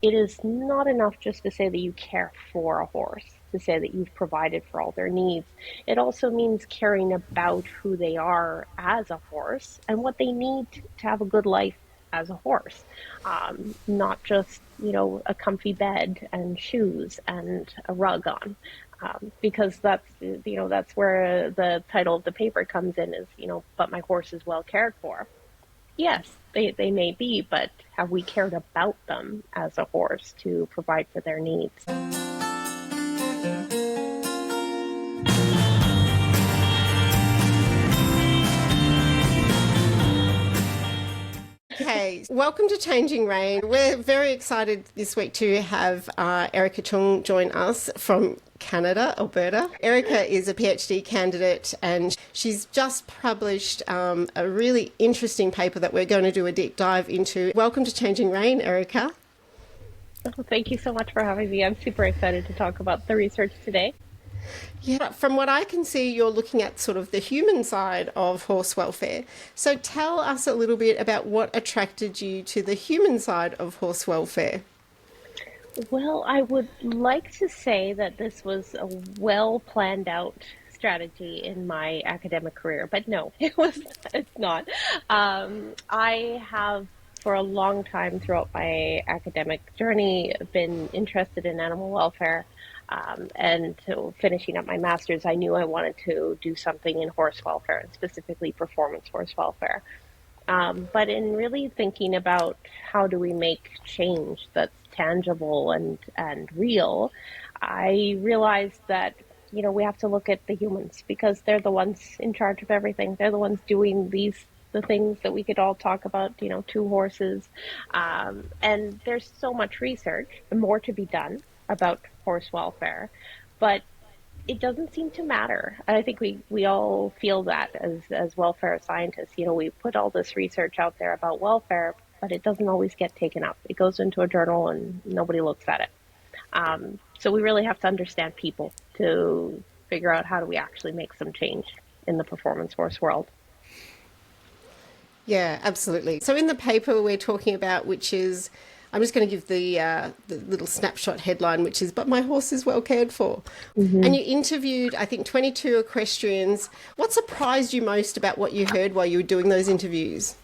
it is not enough just to say that you care for a horse, to say that you've provided for all their needs. It also means caring about who they are as a horse and what they need to have a good life as a horse. Not just, a comfy bed and shoes and a rug on. Because that's where the title of the paper comes in is, but my horse is well cared for. Yes, they may be, but have we cared about them as a horse to provide for their needs? Okay, welcome to Changing Rein. We're very excited this week to have Erica Cheung join us from Canada, Alberta. Erica is a PhD candidate and she's just published a really interesting paper that we're going to do a deep dive into. Welcome to Changing Rein, Erica. Oh, thank you so much for having me. I'm super excited to talk about the research today. Yeah, from what I can see, you're looking at sort of the human side of horse welfare. So tell us a little bit about what attracted you to the human side of horse welfare. Well, I would like to say that this was a well planned out strategy in my academic career, but no, it's not. I have for a long time throughout my academic journey been interested in animal welfare. And so finishing up my master's, I knew I wanted to do something in horse welfare, and specifically performance horse welfare. But in really thinking about how do we make change that's tangible and real, I realized that we have to look at the humans because they're the ones in charge of everything. They're the ones doing the things that we could all talk about, two horses. And there's so much research and more to be done about horse welfare, but it doesn't seem to matter. I think we all feel that as welfare scientists. We put all this research out there about welfare, but it doesn't always get taken up. It goes into a journal and nobody looks at it. So we really have to understand people to figure out how do we actually make some change in the performance horse world. Yeah, absolutely. So in the paper we're talking about, which is, I'm just going to give the little snapshot headline, which is, but my horse is well cared for. Mm-hmm. And you interviewed, I think, 22 equestrians. What surprised you most about what you heard while you were doing those interviews?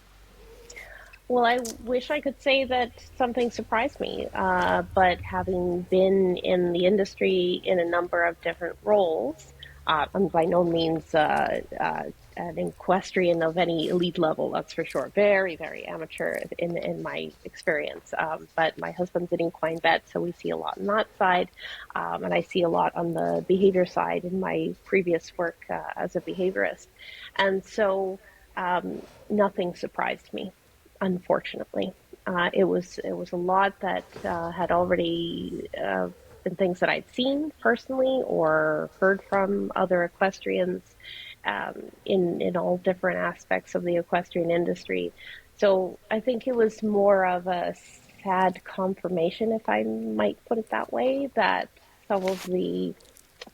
Well, I wish I could say that something surprised me, but having been in the industry in a number of different roles, I'm by no means an equestrian of any elite level, that's for sure. Very, very amateur in my experience. But my husband's an equine vet, so we see a lot on that side. And I see a lot on the behavior side in my previous work as a behaviorist. And so nothing surprised me, unfortunately. It was a lot that had already been things that I'd seen personally or heard from other equestrians in all different aspects of the equestrian industry. So I think it was more of a sad confirmation, if I might put it that way, that some of the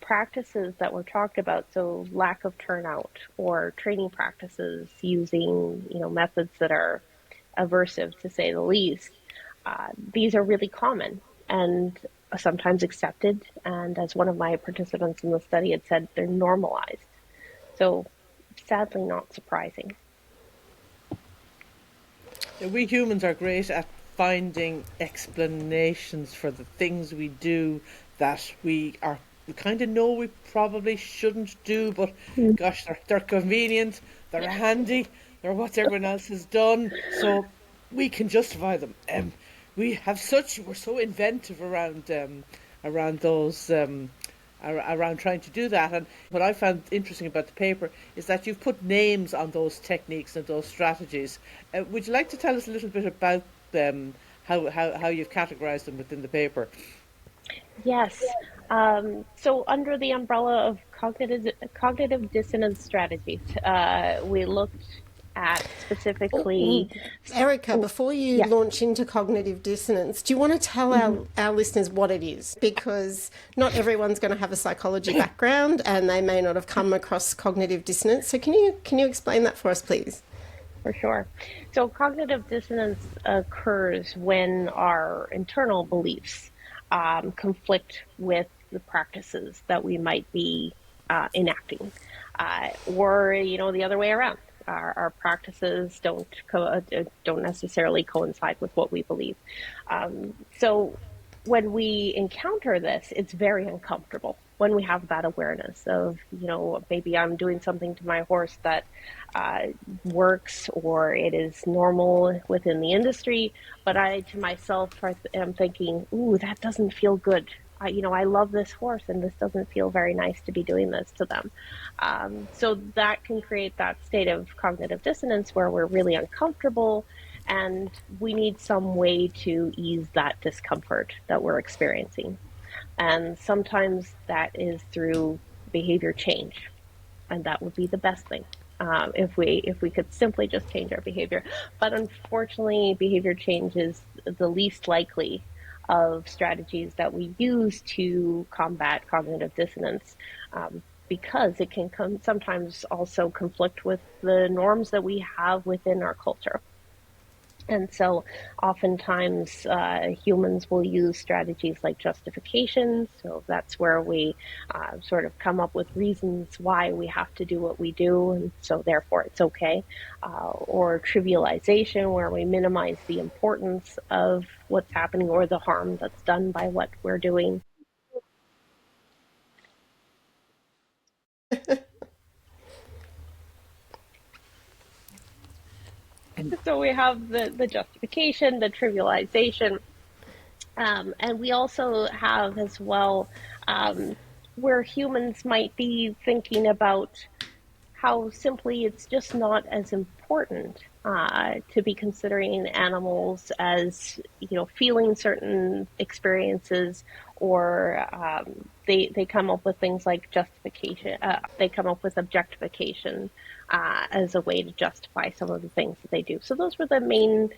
practices that were talked about, so lack of turnout or training practices using methods that are aversive, to say the least, these are really common and sometimes accepted. And as one of my participants in the study had said, they're normalized. So sadly not surprising. We humans are great at finding explanations for the things we do that we kind of know we probably shouldn't do, but gosh, they're convenient, they're handy, they're what everyone else has done, so we can justify them. We're so inventive around those. Around trying to do that. And what I found interesting about the paper is that you've put names on those techniques and those strategies. Would you like to tell us a little bit about them, how you've categorized them within the paper? Yes. So under the umbrella of cognitive dissonance strategies, we looked at specifically... Erica, before you launch into cognitive dissonance, do you want to tell our listeners what it is? Because not everyone's going to have a psychology background and they may not have come across cognitive dissonance. So can you explain that for us, please? For sure. So cognitive dissonance occurs when our internal beliefs conflict with the practices that we might be enacting, or the other way around. Our practices don't necessarily coincide with what we believe. So when we encounter this, it's very uncomfortable when we have that awareness of, maybe I'm doing something to my horse that works or it is normal within the industry, but I to myself am thinking, ooh, that doesn't feel good. I love this horse and this doesn't feel very nice to be doing this to them. So that can create that state of cognitive dissonance where we're really uncomfortable and we need some way to ease that discomfort that we're experiencing. And sometimes that is through behavior change, and that would be the best thing. If we could simply just change our behavior, but unfortunately, behavior change is the least likely of strategies that we use to combat cognitive dissonance, because it can sometimes also conflict with the norms that we have within our culture. And so oftentimes humans will use strategies like justification. So that's where we sort of come up with reasons why we have to do what we do, and so therefore it's okay. Or trivialization, where we minimize the importance of what's happening or the harm that's done by what we're doing. So we have the justification, the trivialization, and we also have as well where humans might be thinking about how simply it's just not as important to be considering animals as, feeling certain experiences, or they come up with things like justification. They come up with objectification as a way to justify some of the things that they do. So those were the main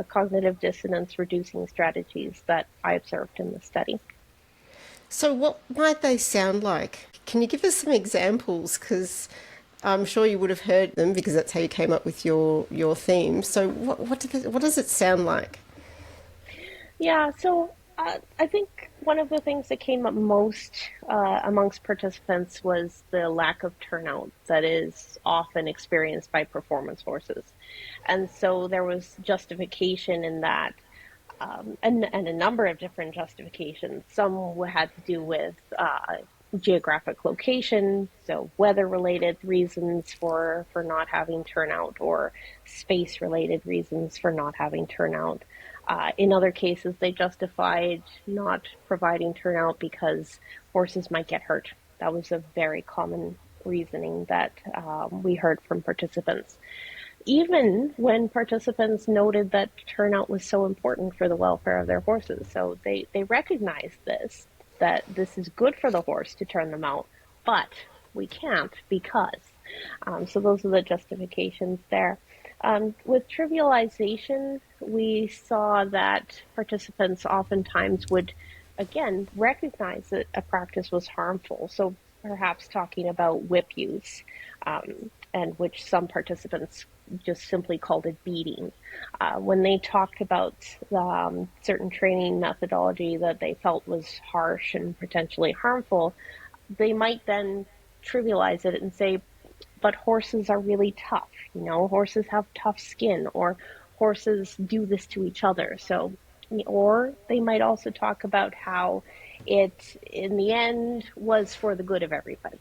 cognitive dissonance reducing strategies that I observed in the study. So what might they sound like? Can you give us some examples? Because I'm sure you would have heard them because that's how you came up with your theme. So what does it sound like? Yeah, so I think one of the things that came up most amongst participants was the lack of turnout that is often experienced by performance horses. And so there was justification in that, and a number of different justifications. Some had to do with geographic location, so weather-related reasons for not having turnout, or space-related reasons for not having turnout. In other cases, they justified not providing turnout because horses might get hurt. That was a very common reasoning that we heard from participants. Even when participants noted that turnout was so important for the welfare of their horses. So they recognized this, that this is good for the horse to turn them out, but we can't because. So those are the justifications there. With trivialization, we saw that participants oftentimes would, again, recognize that a practice was harmful. So perhaps talking about whip use, and which some participants just simply called it beating. When they talked about certain training methodology that they felt was harsh and potentially harmful, they might then trivialize it and say, but horses are really tough. Horses have tough skin, or horses do this to each other. So, or they might also talk about how it, in the end, was for the good of everybody.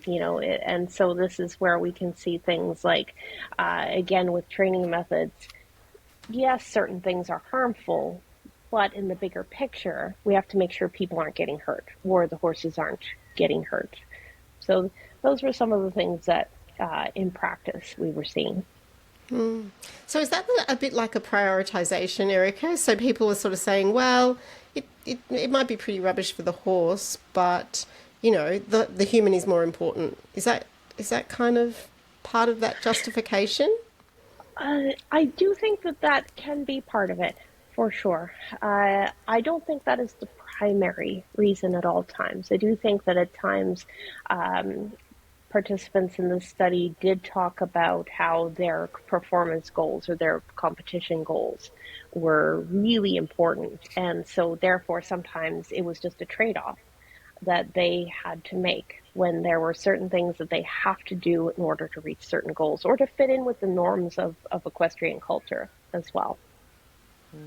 And so this is where we can see things like, again, with training methods, yes, certain things are harmful, but in the bigger picture, we have to make sure people aren't getting hurt or the horses aren't getting hurt. So those were some of the things that in practice we were seeing. So is that a bit like a prioritization, Erica? So people are sort of saying, well, it might be pretty rubbish for the horse, but the human is more important. Is that kind of part of that justification? I do think that can be part of it, for sure. I don't think that is the primary reason at all times. I do think that at times participants in this study did talk about how their performance goals or their competition goals were really important. And so, therefore, sometimes it was just a trade off that they had to make when there were certain things that they have to do in order to reach certain goals or to fit in with the norms of equestrian culture as well.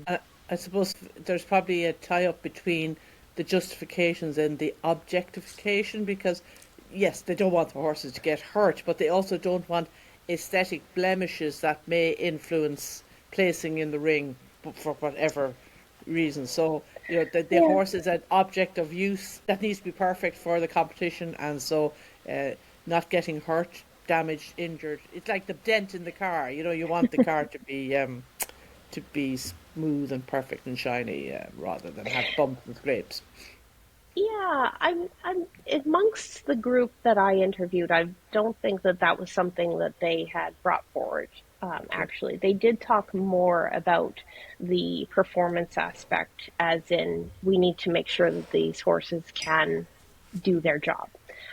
I suppose there's probably a tie up between the justifications and the objectification because, yes, they don't want the horses to get hurt, but they also don't want aesthetic blemishes that may influence placing in the ring for whatever reason. So, the horse is an object of use that needs to be perfect for the competition, and so not getting hurt, damaged, injured. It's like the dent in the car. You want the car to be smooth and perfect and shiny rather than have bumps and scrapes. Yeah, I'm amongst the group that I interviewed. I don't think that that was something that they had brought forward. Actually, they did talk more about the performance aspect, as in we need to make sure that these horses can do their job.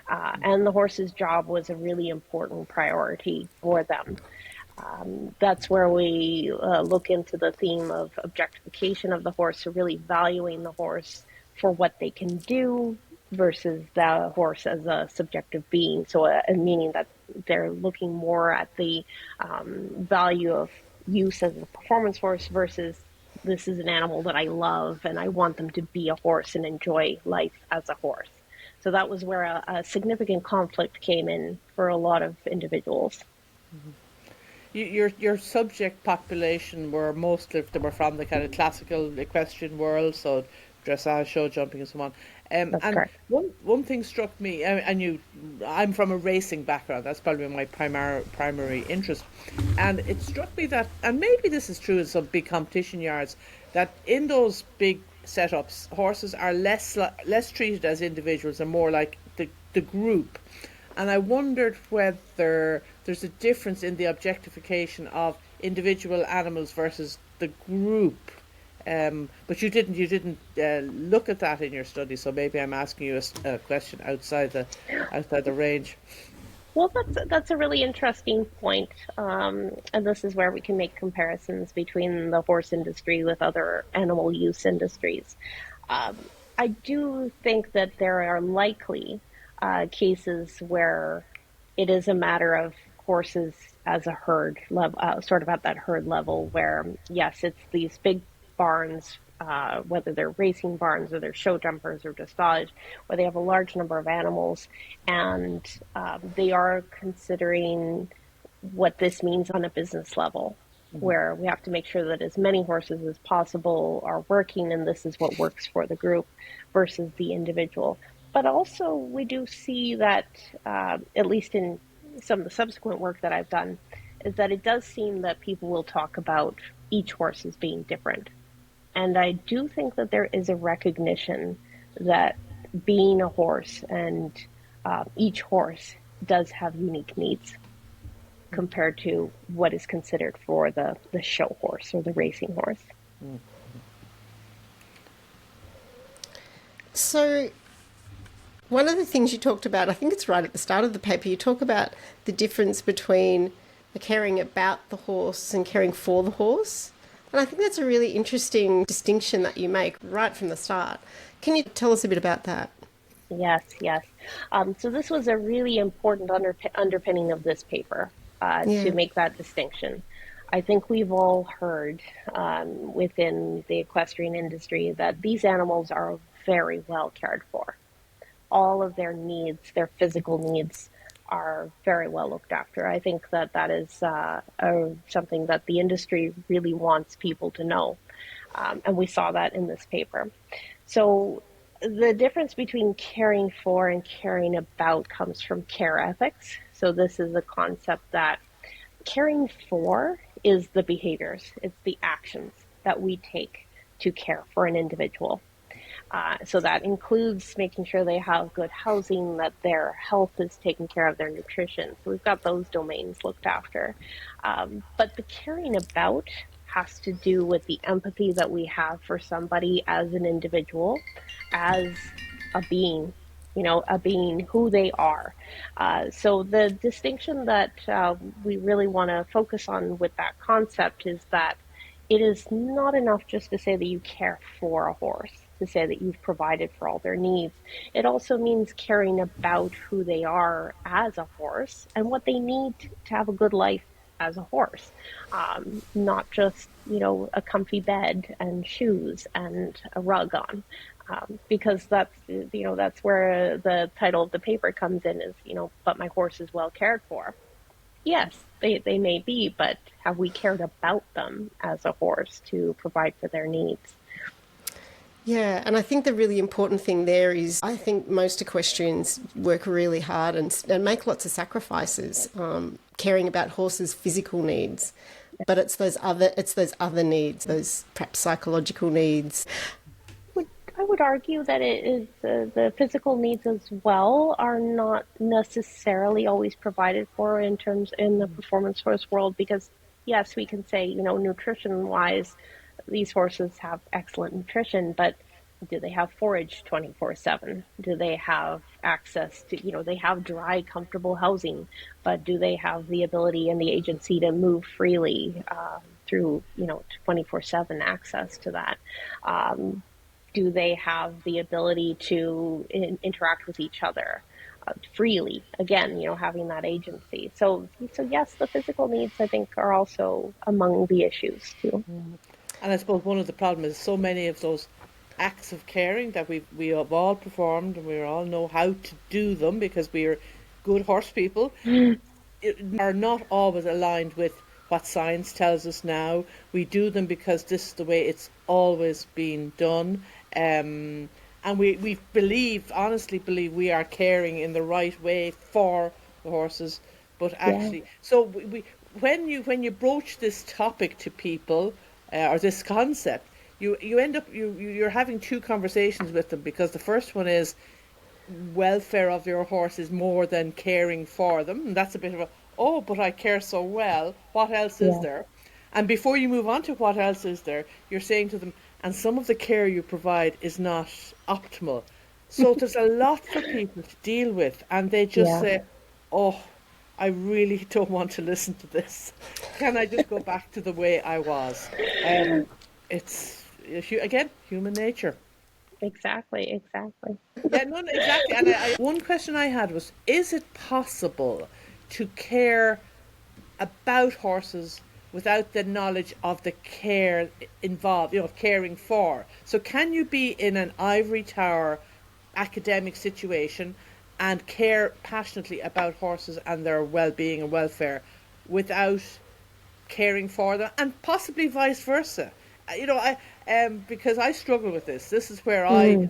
And the horse's job was a really important priority for them. That's where we look into the theme of objectification of the horse, so really valuing the horse for what they can do versus the horse as a subjective being. So, meaning that they're looking more at the value of use as a performance horse versus this is an animal that I love and I want them to be a horse and enjoy life as a horse. So that was where a significant conflict came in for a lot of individuals. Mm-hmm. Your subject population were most of them were from the kind of classical equestrian world, so dressage, show jumping, and so on. That's And correct. one thing struck me, I'm from a racing background. That's probably my primary interest, and it struck me that, and maybe this is true in some big competition yards, that in those big setups, horses are less treated as individuals and more like the group. And I wondered whether there's a difference in the objectification of individual animals versus the group. But you didn't look at that in your study, so maybe I'm asking you a question outside the range. Well, that's a really interesting point, and this is where we can make comparisons between the horse industry with other animal use industries. I do think that there are likely cases where it is a matter of horses as a herd level, sort of at that herd level, where yes, it's these big barns, whether they're racing barns or they're show jumpers or dressage, where they have a large number of animals, and they are considering what this means on a business level, where we have to make sure that as many horses as possible are working, and this is what works for the group versus the individual. But also, we do see that, at least in some of the subsequent work that I've done, is that it does seem that people will talk about each horse as being different. And I do think that there is a recognition that being a horse and each horse does have unique needs compared to what is considered for the show horse or the racing horse. So, one of the things you talked about, I think it's right at the start of the paper, you talk about the difference between the caring about the horse and caring for the horse. And I think that's a really interesting distinction that you make right from the start. Can you tell us a bit about that? Yes, yes. So this was a really important underpinning of this paper to make that distinction. I think we've all heard within the equestrian industry that these animals are very well cared for. All of their needs, their physical needs, are very well looked after. I think that is something that the industry really wants people to know. And we saw that in this paper. So the difference between caring for and caring about comes from care ethics. So this is a concept that caring for is the behaviors, it's the actions that we take to care for an individual. So that includes making sure they have good housing, that their health is taken care of, their nutrition. So we've got those domains looked after. But the caring about has to do with the empathy that we have for somebody as an individual, as a being, a being who they are. So the distinction that we really want to focus on with that concept is that it is not enough just to say that you care for a horse, to say that you've provided for all their needs. It also means caring about who they are as a horse and what they need to have a good life as a horse. Not just, a comfy bed and shoes and a rug on. Because that's where the title of the paper comes in is, but my horse is well cared for. Yes, they may be, but have we cared about them as a horse to provide for their needs? Yeah, and I think the really important thing there is I think most equestrians work really hard and make lots of sacrifices, caring about horses' physical needs. But it's those other needs, those perhaps psychological needs. I would argue that it is the physical needs as well are not necessarily always provided for in the performance horse world, because yes, we can say, nutrition wise, these horses have excellent nutrition, but do they have forage 24/7? Do they have access to, they have dry, comfortable housing, but do they have the ability and the agency to move freely through, 24/7 access to that? Do they have the ability to interact with each other freely? Again, having that agency. So yes, the physical needs, I think, are also among the issues too. And I suppose one of the problems is so many of those acts of caring that we have all performed and we all know how to do them because we are good horse people are not always aligned with what science tells us now. We do them because this is the way it's always been done. And we honestly believe we are caring in the right way for the horses. But actually, so when you broach this topic to people or this concept, you end up you're having two conversations with them, because the first one is welfare of your horse is more than caring for them, and that's a bit of a, oh, but I care so well, what else is there? And before you move on to what else is there, you're saying to them, and some of the care you provide is not optimal. So there's a lot for people to deal with, and they just say, oh, I really don't want to listen to this. Can I just go back to the way I was? It's, again, human nature. Exactly. Yeah, no, exactly. And one question I had was, is it possible to care about horses without the knowledge of the care involved, caring for? So can you be in an ivory tower academic situation and care passionately about horses and their well-being and welfare without caring for them, and possibly vice versa? Because I struggle with this. This is where when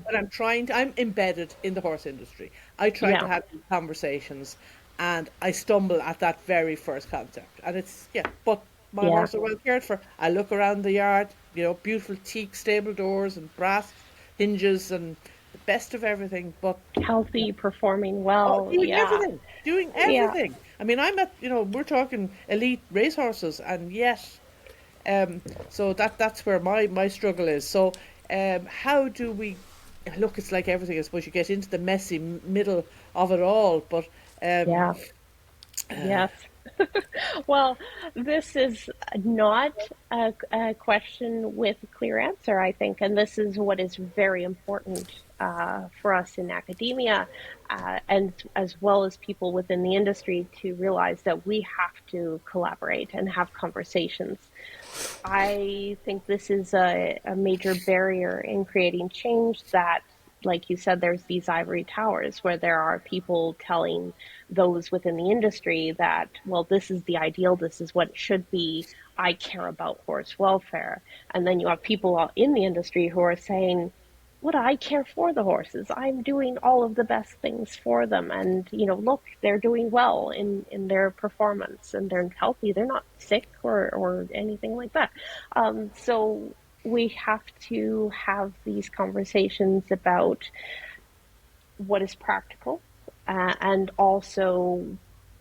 I'm embedded in the horse industry. I try to have these conversations, and I stumble at that very first concept. And it's, but my horse are well cared for. I look around the yard, beautiful teak stable doors and brass hinges and the best of everything, but healthy, performing well. Doing everything. I mean, I'm at, we're talking elite racehorses, and yet, so that's where my struggle is. So, how do we look? It's like everything. I suppose you get into the messy middle of it all, but yes. Well, this is not a question with a clear answer, I think, and this is what is very important for us in academia, and as well as people within the industry, to realize that we have to collaborate and have conversations. I think this is a major barrier in creating change, that, like you said, there's these ivory towers where there are people telling those within the industry that, well, this is the ideal, this is what it should be, I care about horse welfare. And then you have people in the industry who are saying, what, I care for the horses, I'm doing all of the best things for them, and look, they're doing well in their performance, and they're healthy, they're not sick or anything like that. So we have to have these conversations about what is practical, and also,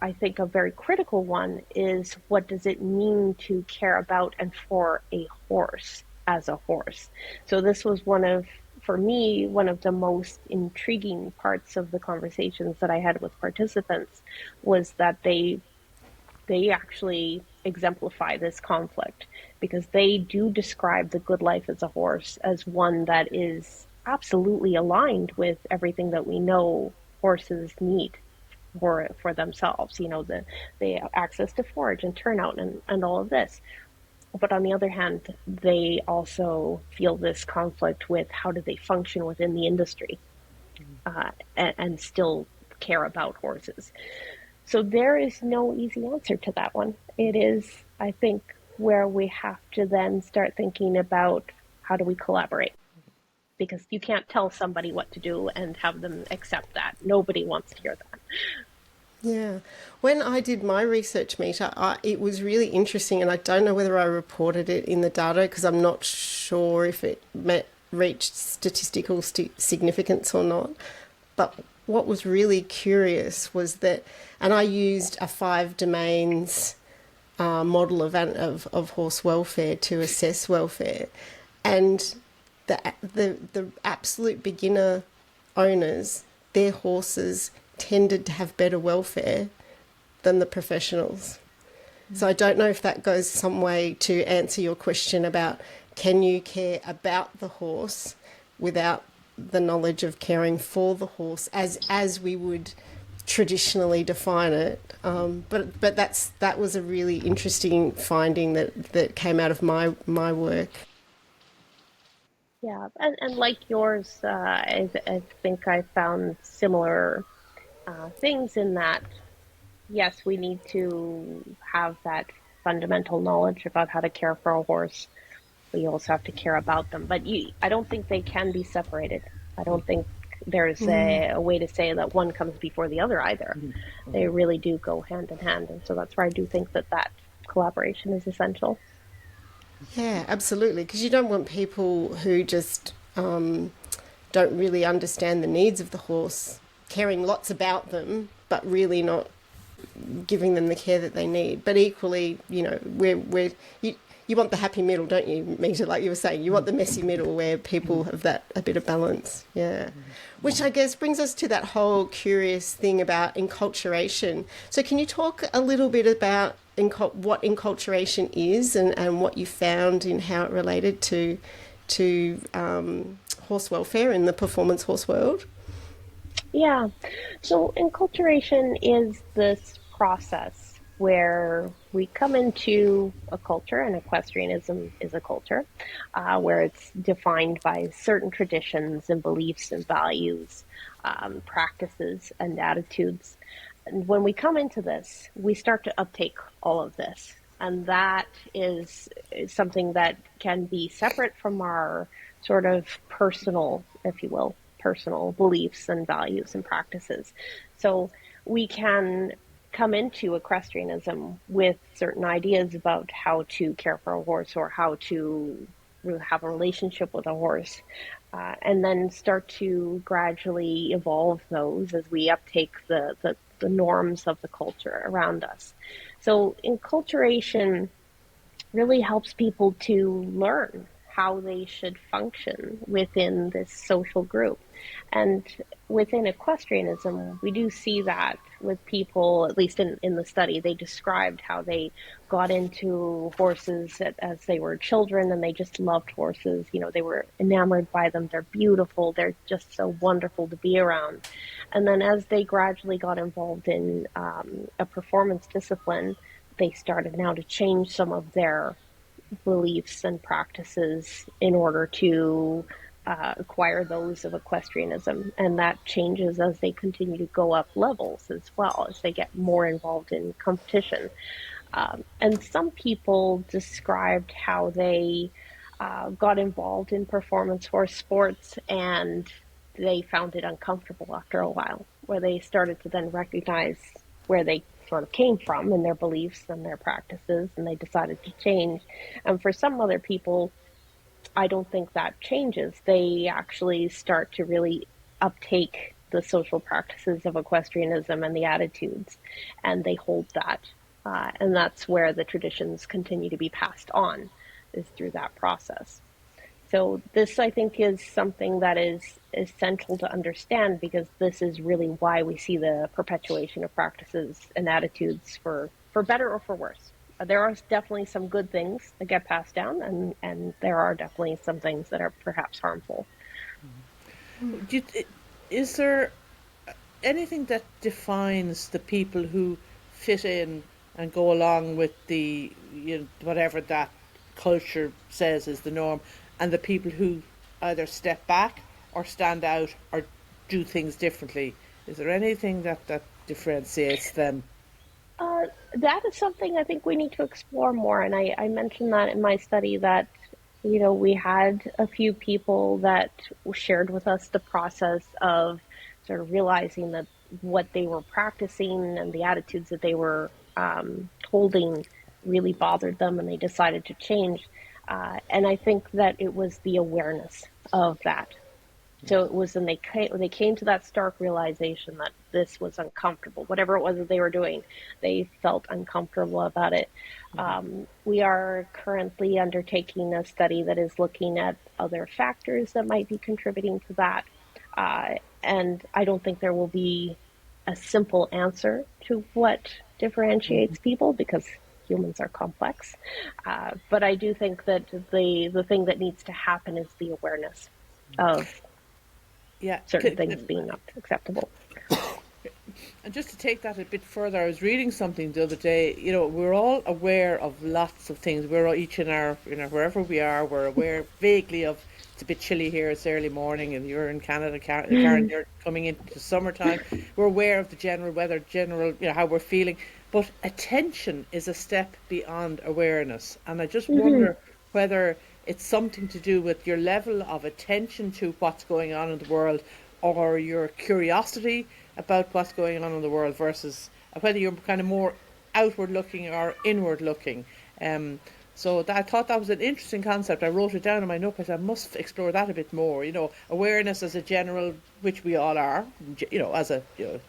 I think a very critical one is, what does it mean to care about and for a horse as a horse? So this was one of for me, one of the most intriguing parts of the conversations that I had with participants was that they actually exemplify this conflict, because they do describe the good life as a horse as one that is absolutely aligned with everything that we know horses need for themselves. The access to forage and turnout and all of this. But on the other hand, they also feel this conflict with how do they function within the industry, and still care about horses. So there is no easy answer to that one. It is, I think, where we have to then start thinking about how do we collaborate? Because you can't tell somebody what to do and have them accept that. Nobody wants to hear that. Yeah. When I did my research meter, it was really interesting, and I don't know whether I reported it in the data because I'm not sure if it reached statistical significance or not. But what was really curious was that, and I used a 5 domains model of horse welfare to assess welfare, and the absolute beginner owners, their horses tended to have better welfare than the professionals. So I don't know if that goes some way to answer your question about can you care about the horse without the knowledge of caring for the horse as we would traditionally define it. But that was a really interesting finding that came out of my work. Yeah, and like yours, I think I found similar things in that, yes, we need to have that fundamental knowledge about how to care for a horse. We also have to care about them. But I don't think they can be separated. I don't think there's a way to say that one comes before the other either. They really do go hand in hand. And so that's where I do think that collaboration is essential. Yeah, absolutely. Because you don't want people who just don't really understand the needs of the horse, caring lots about them, but really not giving them the care that they need. But equally, you want the happy middle, don't you, Mita? Like you were saying, you want the messy middle where people have that a bit of balance. Yeah. Which I guess brings us to that whole curious thing about enculturation. So can you talk a little bit about what enculturation is and what you found in how it related to horse welfare in the performance horse world? Yeah. So enculturation is this process where we come into a culture, and equestrianism is a culture, where it's defined by certain traditions and beliefs and values, practices and attitudes. And when we come into this, we start to uptake all of this. And that is something that can be separate from our sort of personal, if you will, personal beliefs and values and practices. So we can come into equestrianism with certain ideas about how to care for a horse or how to have a relationship with a horse, and then start to gradually evolve those as we uptake the norms of the culture around us. So enculturation really helps people to learn how they should function within this social group. And within equestrianism, we do see that with people, at least in the study, they described how they got into horses as they were children and they just loved horses. They were enamored by them. They're beautiful. They're just so wonderful to be around. And then as they gradually got involved in a performance discipline, they started now to change some of their beliefs and practices in order to acquire those of equestrianism, and that changes as they continue to go up levels as well, as they get more involved in competition. And some people described how they got involved in performance horse sports and they found it uncomfortable after a while, where they started to then recognize where they sort of came from and their beliefs and their practices, and they decided to change. And for some other people, I don't think that changes. They actually start to really uptake the social practices of equestrianism and the attitudes, and they hold that. And that's where the traditions continue to be passed on, is through that process. So this, I think, is something that is essential to understand, because this is really why we see the perpetuation of practices and attitudes for better or for worse. There are definitely some good things that get passed down, and there are definitely some things that are perhaps harmful. Is there anything that defines the people who fit in and go along with the, whatever that culture says is the norm, and the people who either step back or stand out or do things differently? Is there anything that differentiates them? That is something I think we need to explore more. And I mentioned that in my study that, we had a few people that shared with us the process of sort of realizing that what they were practicing and the attitudes that they were holding really bothered them, and they decided to change. And I think that it was the awareness of that. So it was when they came to that stark realization that this was uncomfortable, whatever it was that they were doing, they felt uncomfortable about it. We are currently undertaking a study that is looking at other factors that might be contributing to that. And I don't think there will be a simple answer to what differentiates people, because humans are complex. But I do think that the thing that needs to happen is the awareness of Yeah, certain things being not acceptable. and just to take that a bit further, I was reading something the other day. We're all aware of lots of things. We're all each in our, wherever we are, we're aware vaguely of, it's a bit chilly here, it's early morning, and you're in Canada, Karen, you're coming into summertime. We're aware of the general weather, how we're feeling. But attention is a step beyond awareness. And I just wonder whether it's something to do with your level of attention to what's going on in the world, or your curiosity about what's going on in the world, versus whether you're kind of more outward looking or inward looking. So I thought that was an interesting concept. I wrote it down in my notepad. I must explore that a bit more. Awareness as a general, which we all are, as a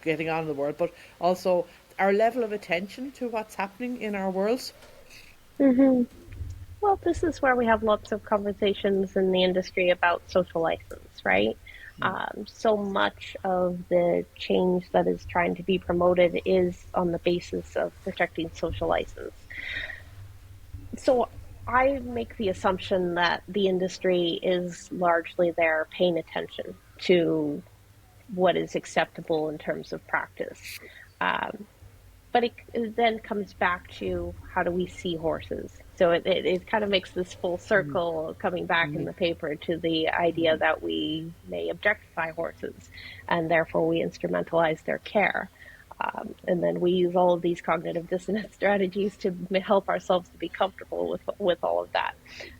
getting on in the world, but also our level of attention to what's happening in our worlds. Well, this is where we have lots of conversations in the industry about social license, right? So much of the change that is trying to be promoted is on the basis of protecting social license. So I make the assumption that the industry is largely there paying attention to what is acceptable in terms of practice. But it then comes back to, how do we see horses? So it kind of makes this full circle, coming back in the paper to the idea that we may objectify horses, and therefore we instrumentalize their care. And then we use all of these cognitive dissonance strategies to help ourselves to be comfortable with all of that.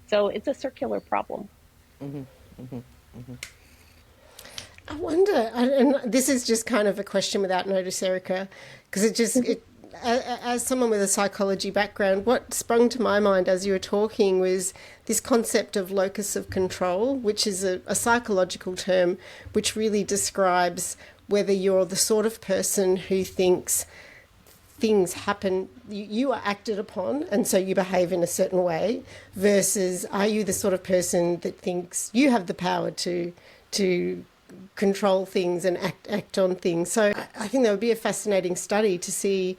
So it's a circular problem. I wonder, and this is just kind of a question without notice, Erica, because as someone with a psychology background, what sprung to my mind as you were talking was this concept of locus of control, which is a psychological term which really describes whether you're the sort of person who thinks things happen, you are acted upon, and so you behave in a certain way, versus are you the sort of person that thinks you have the power to control things and act on things. So I think that would be a fascinating study to see,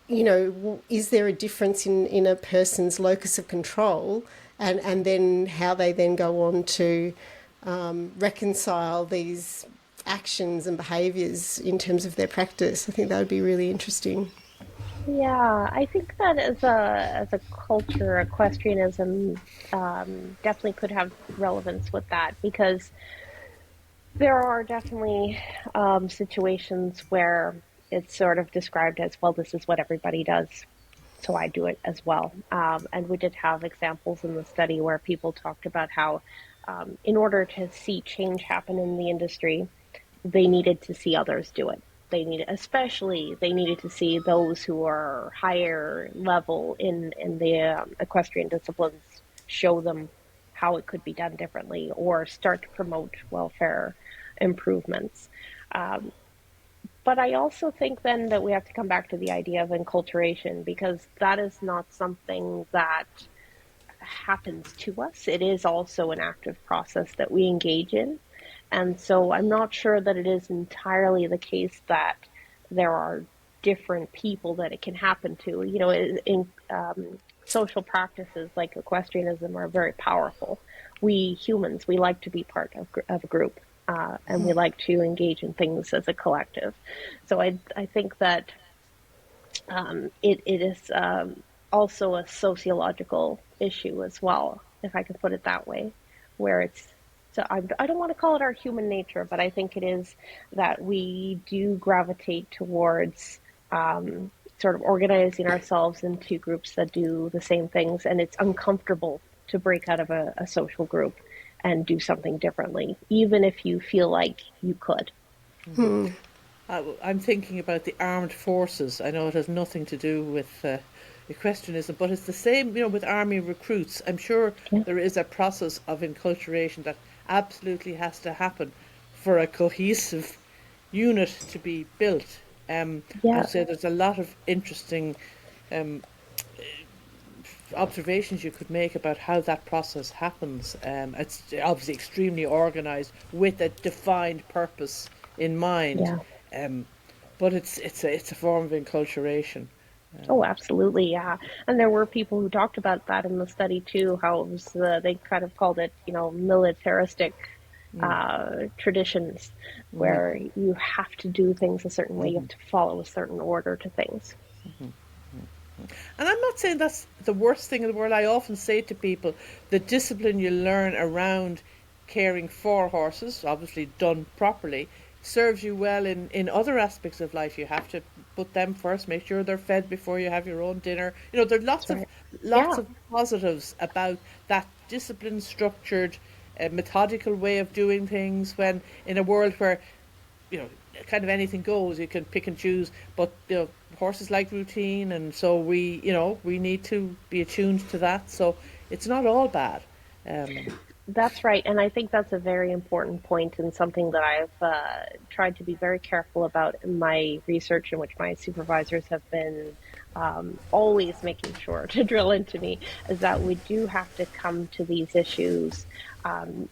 is there a difference in a person's locus of control, and then how they then go on to reconcile these actions and behaviours in terms of their practice. I think that would be really interesting. Yeah, I think that as a culture, equestrianism definitely could have relevance with that, because there are definitely situations where it's sort of described as, well, this is what everybody does, so I do it as well. And we did have examples in the study where people talked about how in order to see change happen in the industry, they needed to see others do it. They needed to see those who are higher level in the equestrian disciplines show them how it could be done differently, or start to promote welfare improvements. But I also think then that we have to come back to the idea of enculturation, because that is not something that happens to us. It is also an active process that we engage in. And so I'm not sure that it is entirely the case that there are different people that it can happen to. You know, in social practices like equestrianism are very powerful. We humans, we like to be part of a group, and we like to engage in things as a collective. So I think that it is also a sociological issue as well, if I could put it that way, where it's, so I don't want to call it our human nature, but I think it is that we do gravitate towards sort of organizing ourselves into groups that do the same things, and it's uncomfortable to break out of a social group and do something differently, even if you feel like you could. I'm thinking about the armed forces. I know it has nothing to do with equestrianism, but it's the same, with army recruits. I'm sure there is a process of enculturation that absolutely has to happen for a cohesive unit to be built. I'd say there's a lot of interesting observations you could make about how that process happens. It's obviously extremely organised with a defined purpose in mind. But it's a form of enculturation. Oh, absolutely, yeah. And there were people who talked about that in the study too. How it was they kind of called it, militaristic traditions, where you have to do things a certain way. You have to follow a certain order to things. And I'm not saying that's the worst thing in the world. I often say to people, the discipline you learn around caring for horses, obviously done properly, serves you well in other aspects of life. You have to put them first, make sure they're fed before you have your own dinner. There are lots of positives about that disciplined, structured, methodical way of doing things, when in a world where kind of anything goes, you can pick and choose, but horses like routine, and so we need to be attuned to that, so it's not all bad. That's right, and I think that's a very important point, and something that I've tried to be very careful about in my research, in which my supervisors have been always making sure to drill into me, is that we do have to come to these issues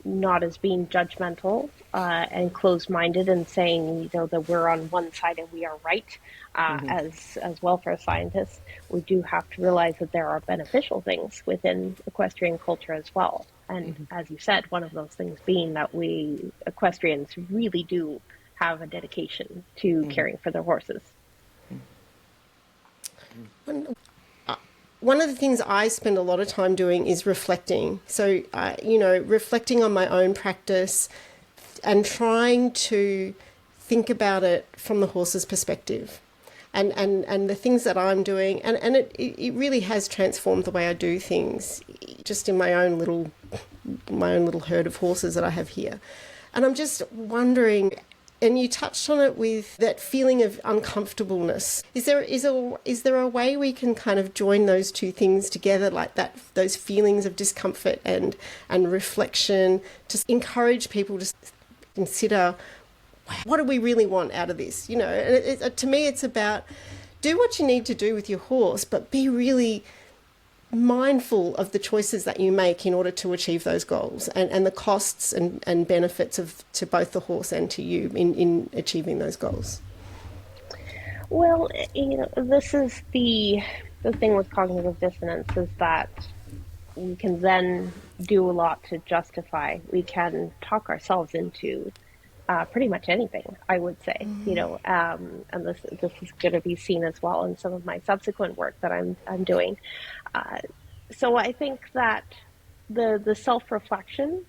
not as being judgmental and closed-minded and saying that we're on one side and we are right. As welfare scientists, we do have to realize that there are beneficial things within equestrian culture as well. And as you said, one of those things being that we equestrians really do have a dedication to caring for their horses. One of the things I spend a lot of time doing is reflecting. So, reflecting on my own practice and trying to think about it from the horse's perspective. And the things that I'm doing, and it really has transformed the way I do things, just in my own little herd of horses that I have here. And I'm just wondering, and you touched on it with that feeling of uncomfortableness. Is there a way we can kind of join those two things together, like that, those feelings of discomfort and reflection, to encourage people to consider, what do we really want out of this? And to me, it's about do what you need to do with your horse, but be really mindful of the choices that you make in order to achieve those goals, and the costs and benefits to both the horse and to you in achieving those goals. Well, this is the thing with cognitive dissonance, is that we can then do a lot to justify. We can talk ourselves into pretty much anything, I would say, and this is going to be seen as well in some of my subsequent work that I'm doing. So I think that the self-reflection,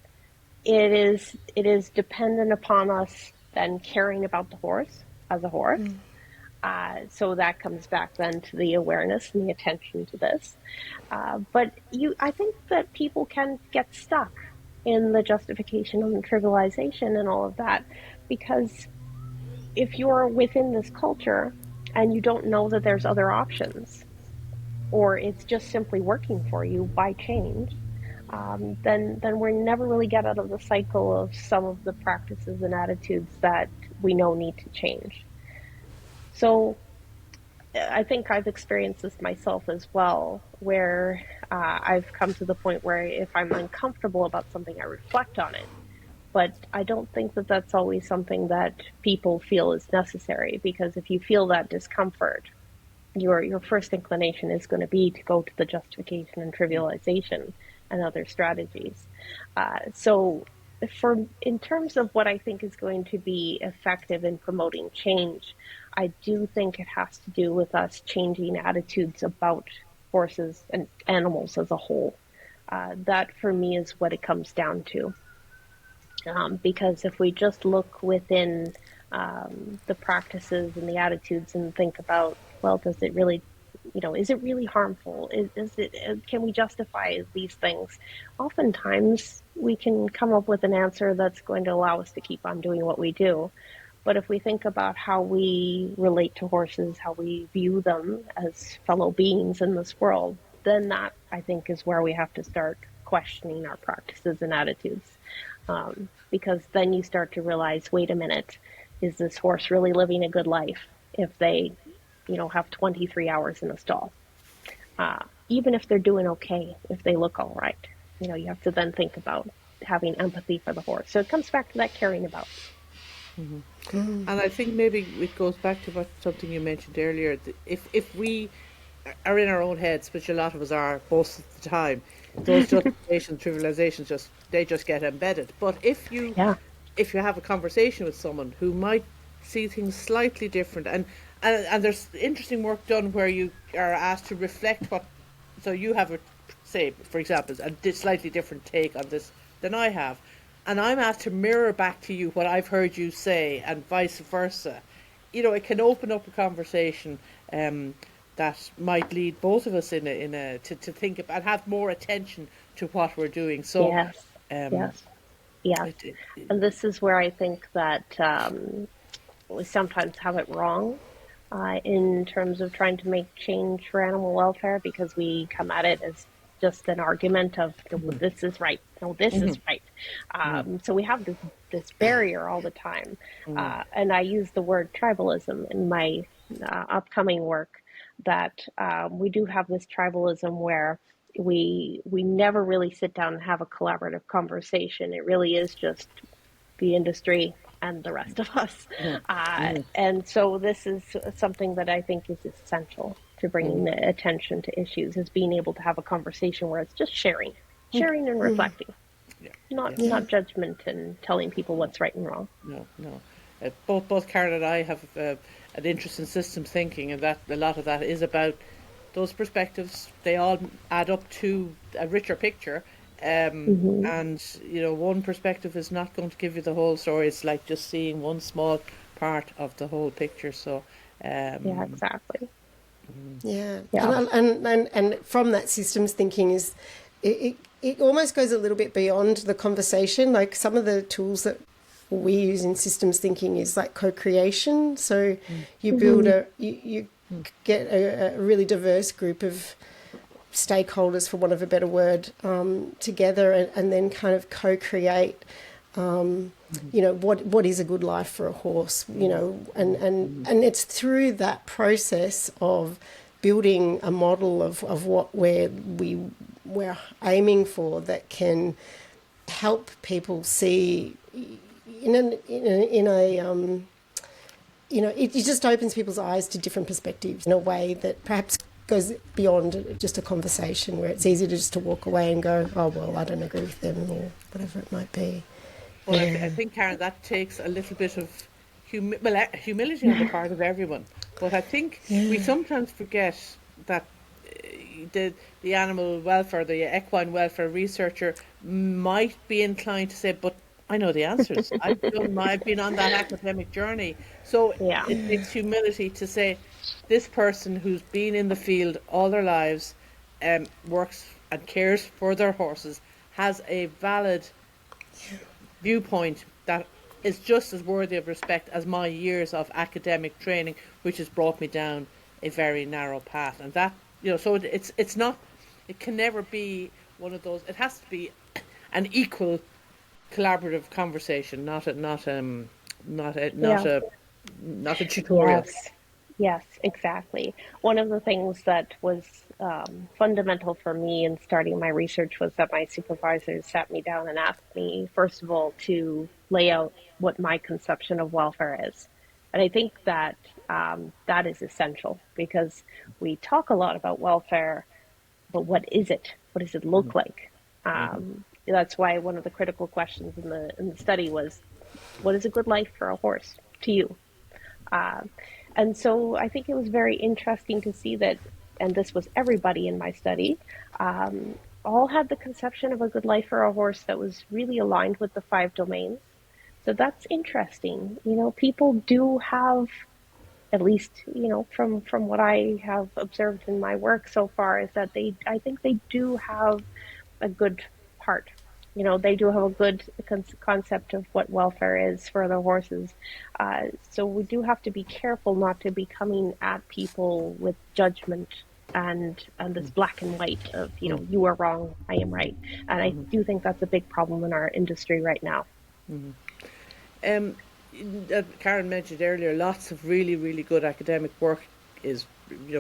it is dependent upon us then caring about the horse as a horse. So that comes back then to the awareness and the attention to this. But I think that people can get stuck in the justification and the trivialization and all of that, because if you're within this culture and you don't know that there's other options, or it's just simply working for you by change, then we never really get out of the cycle of some of the practices and attitudes that we know need to change. So I think I've experienced this myself as well, where I've come to the point where if I'm uncomfortable about something, I reflect on it. But I don't think that that's always something that people feel is necessary, because if you feel that discomfort, your first inclination is going to be to go to the justification and trivialization and other strategies. So, for in terms of what I think is going to be effective in promoting change, I do think it has to do with us changing attitudes about horses and animals as a whole. That for me is what it comes down to. Because if we just look within the practices and the attitudes and think about, well, does it really, is it really harmful? Is it, can we justify these things? Oftentimes, we can come up with an answer that's going to allow us to keep on doing what we do. But if we think about how we relate to horses, how we view them as fellow beings in this world, then that, I think, is where we have to start questioning our practices and attitudes. Because then you start to realize, wait a minute, is this horse really living a good life if they, have 23 hours in a stall? Even if they're doing okay, if they look all right, you have to then think about having empathy for the horse. So it comes back to that caring about. And I think maybe it goes back to something you mentioned earlier. If we are in our own heads, which a lot of us are most of the time, those justifications, trivializations, they just get embedded. But Yeah. if you have a conversation with someone who might see things slightly different, and there's interesting work done where you are asked to reflect so you have say, for example, a slightly different take on this than I have, and I'm asked to mirror back to you what I've heard you say, and vice versa. It can open up a conversation that might lead both of us to think about and have more attention to what we're doing. So, Yes. um, Yes. Yes. And this is where I think that we sometimes have it wrong in terms of trying to make change for animal welfare, because we come at it as just an argument of, well, this is right, no, this is right. So we have this barrier all the time. And I use the word tribalism in my upcoming work, that we do have this tribalism where we never really sit down and have a collaborative conversation. It really is just the industry and the rest of us. And so this is something that I think is essential to bringing the attention to issues, is being able to have a conversation where it's just sharing and reflecting, not judgment and telling people what's right and wrong. No. Both Karen and I have an interest in systems thinking, and that a lot of that is about those perspectives. They all add up to a richer picture. And one perspective is not going to give you the whole story. It's like just seeing one small part of the whole picture. So yeah, exactly. Yeah. And from that systems thinking is it almost goes a little bit beyond the conversation. Like some of the tools that we use in systems thinking is like co-creation. So you build you get a really diverse group of stakeholders, for want of a better word, together and then kind of co-create what is a good life for a horse, and it's through that process of building a model of what we're aiming for that can help people see it just opens people's eyes to different perspectives in a way that perhaps goes beyond just a conversation, where it's easy to just to walk away and go, oh, well, I don't agree with them, or whatever it might be. Well, I think, Karen, that takes a little bit of humility on the part of everyone. But I think we sometimes forget that the animal welfare, the equine welfare researcher might be inclined to say, but I know the answers. I've been on that academic journey. So it takes humility to say, this person who's been in the field all their lives, works and cares for their horses, has a valid viewpoint that is just as worthy of respect as my years of academic training, which has brought me down a very narrow path. And that, so it's not, it can never be one of those. It has to be an equal collaborative conversation, not a tutorial. Yes, exactly. One of the things that was fundamental for me in starting my research was that my supervisors sat me down and asked me, first of all, to lay out what my conception of welfare is. And I think that that is essential because we talk a lot about welfare, but what is it? What does it look like? That's why one of the critical questions in the study was, what is a good life for a horse to you? Uh, and so I think it was very interesting to see that, and this was everybody in my study, all had the conception of a good life for a horse that was really aligned with the five domains. So that's interesting. People do have, at least, from what I have observed in my work so far, is that I think they do have a good heart. They do have a good concept of what welfare is for the horses. So we do have to be careful not to be coming at people with judgment and this black and white of, you are wrong, I am right. And I do think that's a big problem in our industry right now. Um, Karen mentioned earlier, lots of really, really good academic work is,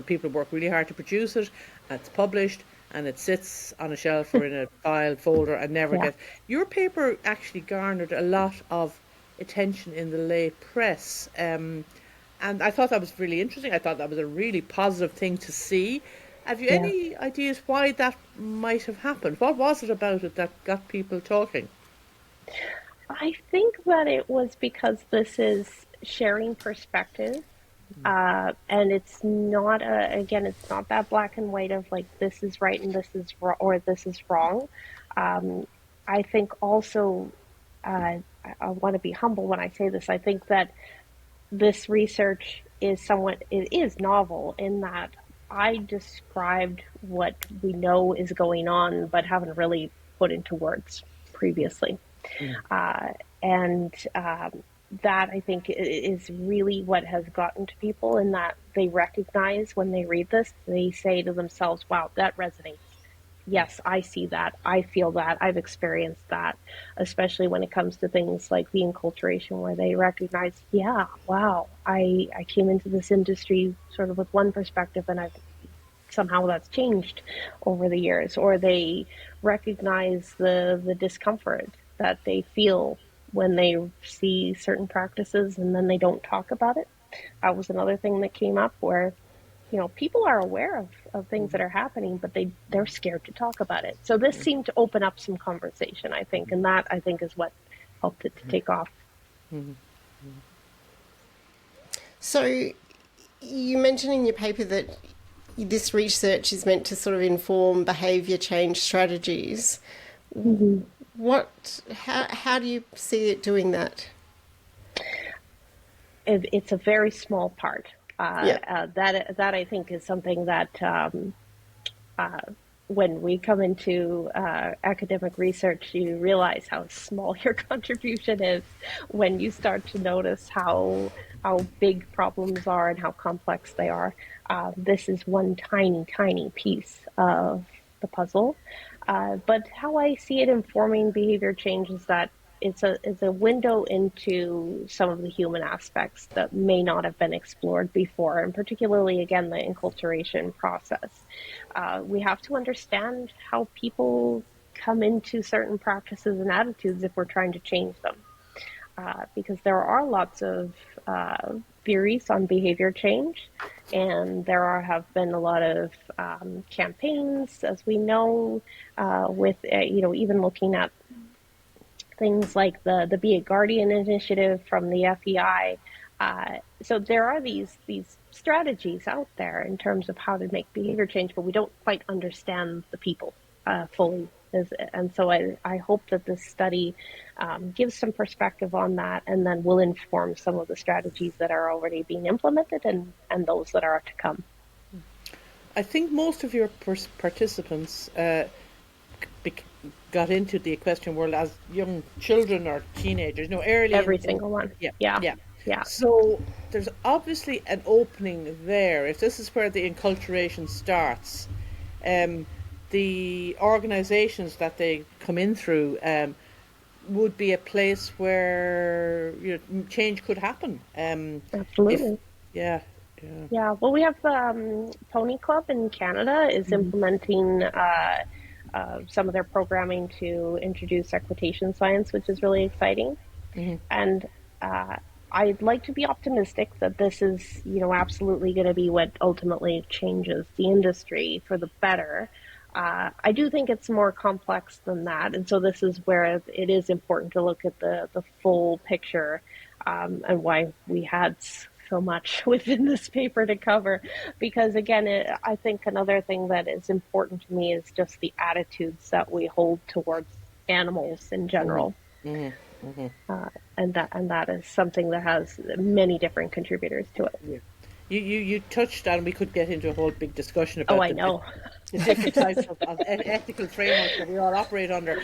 people work really hard to produce it, and it's published, and it sits on a shelf or in a file folder and never Yeah. gets. Your paper actually garnered a lot of attention in the lay press, and I thought that was really interesting. I thought that was a really positive thing to see. Have you Yeah. any ideas why that might have happened? What was it about it that got people talking? I think that it was because this is sharing perspective. And it's not again, it's not that black and white of like this is right and this is wrong or this is wrong. Um, I think also I want to be humble when I say this. I think that this research is it is novel in that I described what we know is going on, but haven't really put into words previously. Uh, and that I think is really what has gotten to people, in that they recognize when they read this, they say to themselves, wow, that resonates. Yes, I see that. I feel that. I've experienced that, especially when it comes to things like the enculturation, where they recognize, yeah, wow, I came into this industry sort of with one perspective and I've somehow that's changed over the years, or they recognize the discomfort that they feel when they see certain practices and then they don't talk about it. That was another thing that came up where people are aware of things that are happening, but they're scared to talk about it. So this seemed to open up some conversation, I think, and that I think is what helped it to take off. So you mentioned in your paper that this research is meant to sort of inform behaviour change strategies. Mm-hmm. How do you see it doing that? It's a very small part. Yeah. That I think is something that when we come into academic research, you realize how small your contribution is when you start to notice how big problems are and how complex they are. This is one tiny, tiny piece of the puzzle. But how I see it informing behavior change is that it's a window into some of the human aspects that may not have been explored before, and particularly, again, the enculturation process. We have to understand how people come into certain practices and attitudes if we're trying to change them. Because there are lots of theories on behavior change, and have been a lot of campaigns, as we know, with even looking at things like the Be a Guardian initiative from the FEI. So there are these strategies out there in terms of how to make behavior change, but we don't quite understand the people fully. And so I hope that this study gives some perspective on that, and then will inform some of the strategies that are already being implemented and those that are to come. I think most of your participants got into the equestrian world as young children or teenagers, early Every in single one. yeah, Yeah. yeah. Yeah. So there's obviously an opening there. If this is where the enculturation starts, the organisations that they come in through would be a place where change could happen. If Absolutely. yeah, Yeah, well, we have the Pony Club in Canada is implementing some of their programming to introduce equitation science, which is really exciting. And uh, I'd like to be optimistic that this is, absolutely going to be what ultimately changes the industry for the better. I do think it's more complex than that, and so this is where it is important to look at the full picture, and why we had so much within this paper to cover. Because again, I think another thing that is important to me is just the attitudes that we hold towards animals in general. And that is something that has many different contributors to it. Yeah. You touched on, we could get into a whole big discussion Oh, about I know. the different types of ethical frameworks that we all operate under.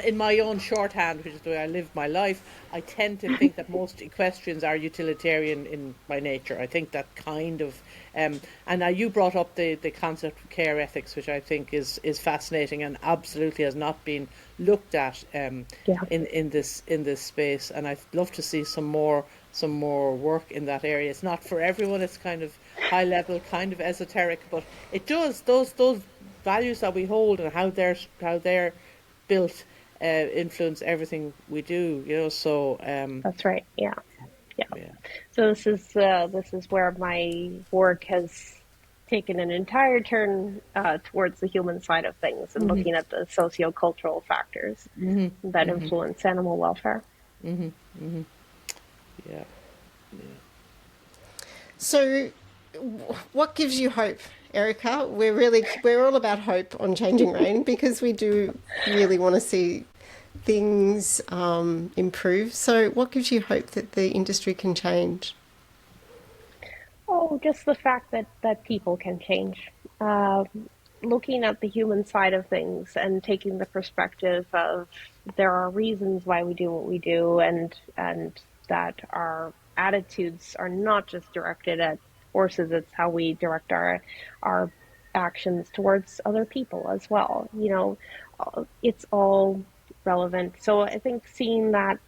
In my own shorthand, which is the way I live my life, I tend to think that most equestrians are utilitarian by nature. I think that kind of, and now you brought up the concept of care ethics, which I think is fascinating and absolutely has not been looked at Yeah. in this space. And I'd love to see some more work in that area. It's not for everyone. It's kind of high level, kind of esoteric, but it does those values that we hold and how they're built influence everything we do. So That's right. Yeah. Yeah. yeah. So this is where my work has taken an entire turn towards the human side of things and looking at the socio-cultural factors that influence animal welfare. Yeah. So, what gives you hope, Erica? We're all about hope on Changing Rein because we do really want to see things improve. So, what gives you hope that the industry can change? Oh, just the fact that people can change. Looking at the human side of things and taking the perspective of there are reasons why we do what we do, and that our attitudes are not just directed at horses, it's how we direct our actions towards other people as well. It's all relevant. So I think seeing that,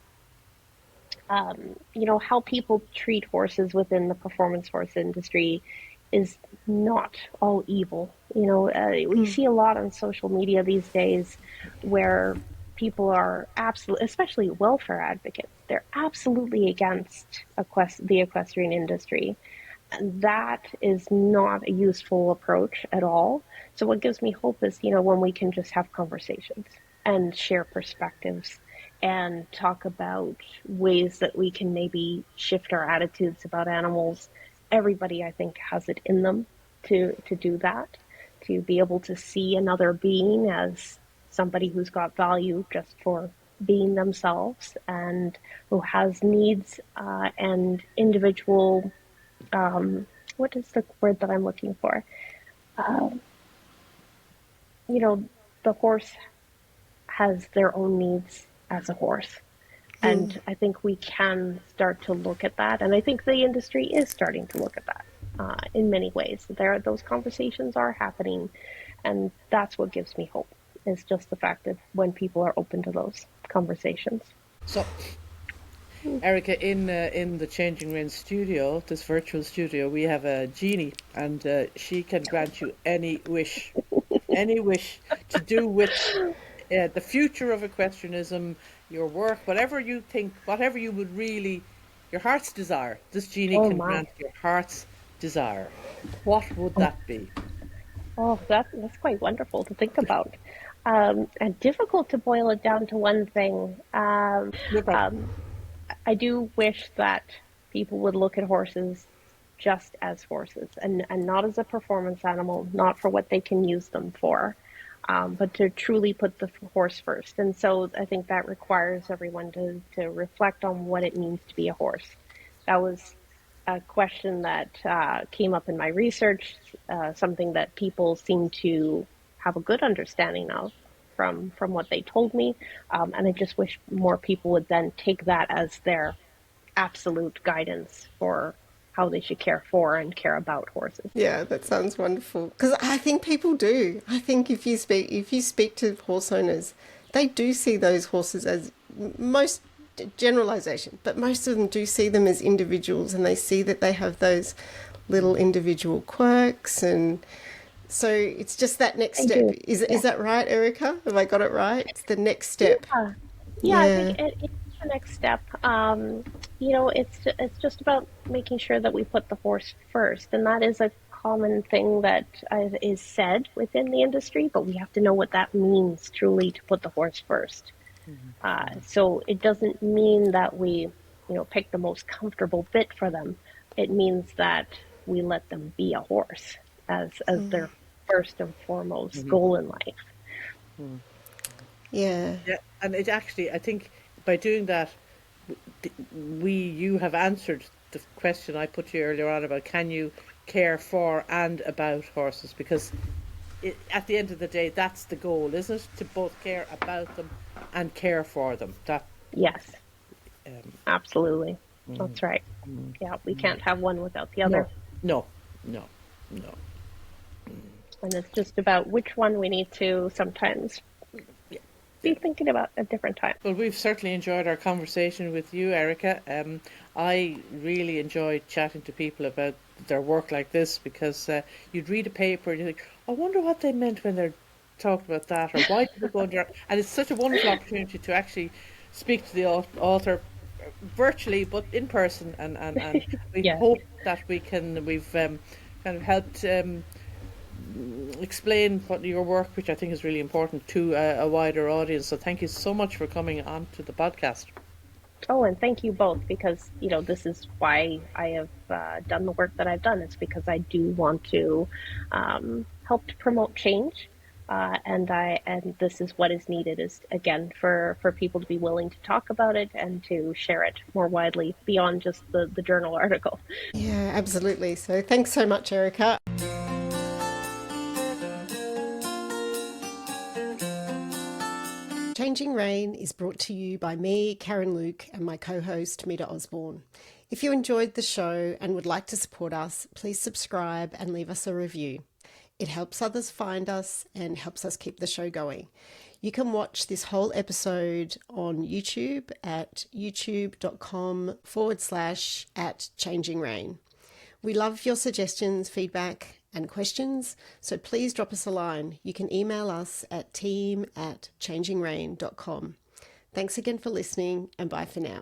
how people treat horses within the performance horse industry is not all evil. We see a lot on social media these days where people are absolutely, especially welfare advocates, they're absolutely against the equestrian industry. And that is not a useful approach at all. So what gives me hope is, when we can just have conversations and share perspectives and talk about ways that we can maybe shift our attitudes about animals. Everybody, I think, has it in them to do that, to be able to see another being as somebody who's got value just for being themselves and who has needs and individual, what is the word that I'm looking for? The horse has their own needs as a horse. And I think we can start to look at that. And I think the industry is starting to look at that in many ways. Those conversations are happening. And that's what gives me hope, is just the fact that when people are open to those conversations. So, Erica, in the Changing Rein studio, this virtual studio, we have a genie, and she can grant you any wish to do with the future of equestrianism, your work, whatever you think, whatever you would really, your heart's desire. This genie can grant your heart's desire. What would that be? Oh, that's quite wonderful to think about. And difficult to boil it down to one thing. No problem. I do wish that people would look at horses just as horses and not as a performance animal, not for what they can use them for, but to truly put the horse first. And so I think that requires everyone to reflect on what it means to be a horse. That was a question that came up in my research, something that people seem to have a good understanding of from what they told me. And I just wish more people would then take that as their absolute guidance for how they should care for and care about horses. Yeah, that sounds wonderful. Because I think people do. I think if you speak to horse owners, they do see those horses as, most generalization, but most of them do see them as individuals, and they see that they have those little individual quirks, and so it's just that next I step. do. Is that right, Erica? Have I got it right? It's the next step. Yeah. Yeah, I think Yeah. it's the next step. It's just about making sure that we put the horse first, and that is a common thing that is said within the industry. But we have to know what that means truly to put the horse first. So it doesn't mean that we, pick the most comfortable bit for them. It means that we let them be a horse as their first and foremost goal in life. Yeah. Yeah, and it actually, I think by doing that, you have answered the question I put to you earlier on about can you care for and about horses, because at the end of the day, that's the goal, isn't it? To both care about them and care for them. That Yes, absolutely. That's right. Yeah, we can't have one without the other. no, no, no. And it's just about which one we need to sometimes be thinking about at different times. Well, we've certainly enjoyed our conversation with you, Erica. I really enjoyed chatting to people about their work like this, because you'd read a paper and you think, I wonder what they meant when they're talking about that, or why did they go under. And it's such a wonderful opportunity to actually speak to the author virtually but in person, and we Yeah. hope that we've kind of helped explain what your work, which I think is really important, to a wider audience. So thank you so much for coming on to the podcast. Oh, and thank you both, because this is why I have done the work that I've done. It's because I do want to help to promote change, and this is what is needed, is again for people to be willing to talk about it and to share it more widely beyond just the journal article. Yeah, absolutely. So thanks so much, Erica. Changing Rein is brought to you by me, Karen Luke, and my co-host, Mita Osborne. If you enjoyed the show and would like to support us, please subscribe and leave us a review. It helps others find us and helps us keep the show going. You can watch this whole episode on YouTube at youtube.com/@Changing We love your suggestions, feedback, and questions, so please drop us a line. You can email us at team@changingrein.com. Thanks again for listening, and bye for now.